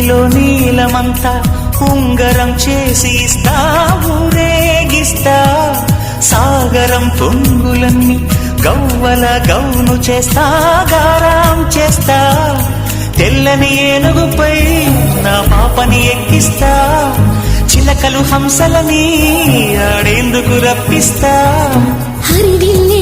ఒడిలో నీలమంతా ఉంగరం చేసి ఇస్తా, ఊరేగిస్తా. సాగరం పొంగులన్నీ గవ్వల గౌను చేస్తా, గారాం చేస్తా. తెల్లని ఏనుగుపై నా పాపని ఎక్కిస్తా, చిలకలు హంసలని ఆడేందుకు రప్పిస్తా. హరివిల్లే